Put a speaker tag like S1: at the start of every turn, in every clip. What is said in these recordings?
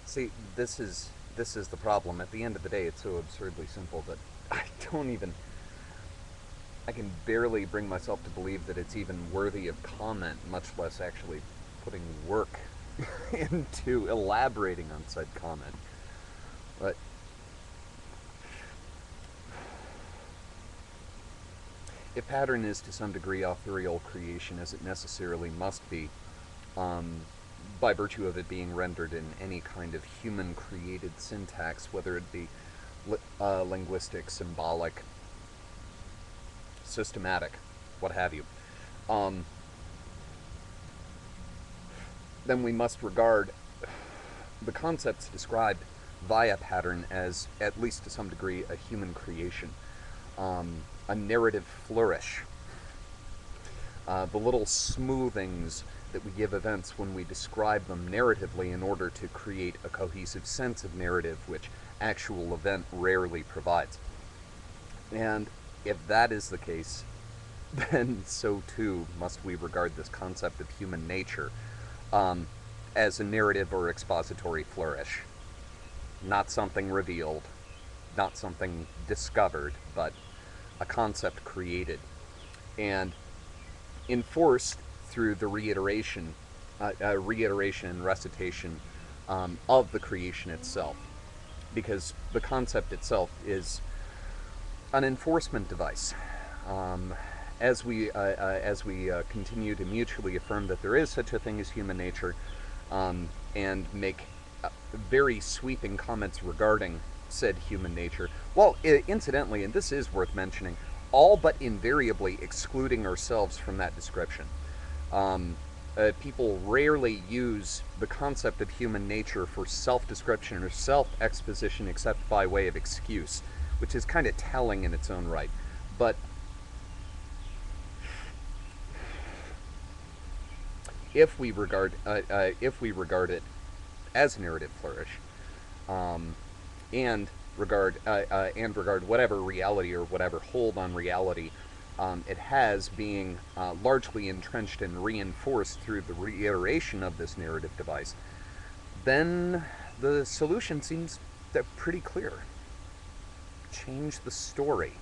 S1: See, this is the problem. At the end of the day, it's so absurdly simple that I don't even. I can barely bring myself to believe that it's even worthy of comment, much less actually putting work into elaborating on said comment. But if pattern is to some degree authorial creation, as it necessarily must be, um, by virtue of it being rendered in any kind of human-created syntax, whether it be linguistic, symbolic, systematic, what have you, um, then we must regard the concepts described via pattern as, at least to some degree, a human creation, a narrative flourish. The little smoothings that we give events when we describe them narratively in order to create a cohesive sense of narrative, which actual event rarely provides. And if that is the case, then so too must we regard this concept of human nature as a narrative or expository flourish. Not something revealed, not something discovered, but a concept created and enforced through the reiteration and recitation of the creation itself. Because the concept itself is an enforcement device. As we continue to mutually affirm that there is such a thing as human nature, and make very sweeping comments regarding said human nature. Well, incidentally, and this is worth mentioning, all but invariably excluding ourselves from that description. People rarely use the concept of human nature for self-description or self-exposition except by way of excuse, which is kind of telling in its own right. But if we regard it as a narrative flourish, and regard whatever reality or whatever hold on reality it has being largely entrenched and reinforced through the reiteration of this narrative device, then the solution seems pretty clear. Change the story.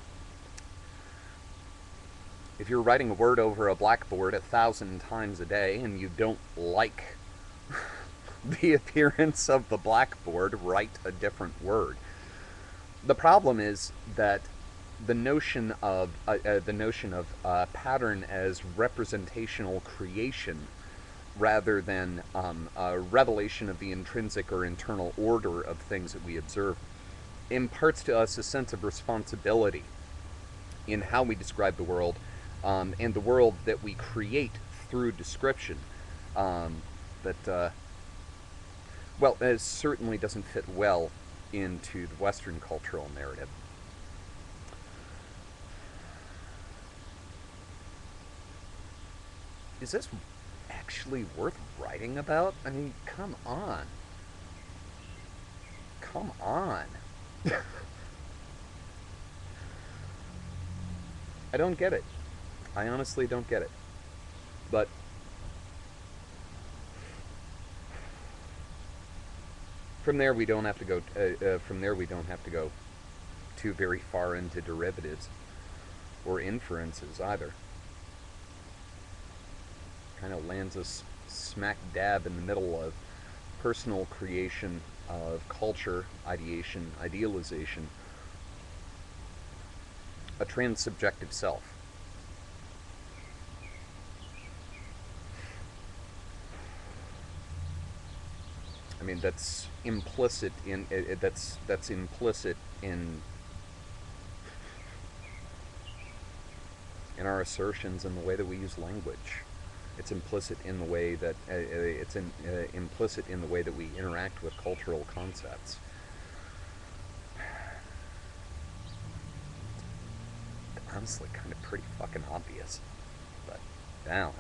S1: If you're writing a word over a blackboard 1,000 times a day and you don't like the appearance of the blackboard, write a different word. The problem is that the notion of pattern as representational creation, rather than a revelation of the intrinsic or internal order of things that we observe, imparts to us a sense of responsibility in how we describe the world, and the world that we create through description. It certainly doesn't fit well into the Western cultural narrative. Is this actually worth writing about? I mean, come on. Come on. I don't get it. I honestly don't get it. But from there we don't have to go. We don't have to go too very far into derivatives or inferences either. Kind of lands us smack dab in the middle of personal creation of culture, ideation, idealization, a transsubjective self. I mean, that's implicit in that's implicit in our assertions and the way that we use language. It's implicit in the way that implicit in the way that we interact with cultural concepts. Honestly, kind of pretty fucking obvious, but damn.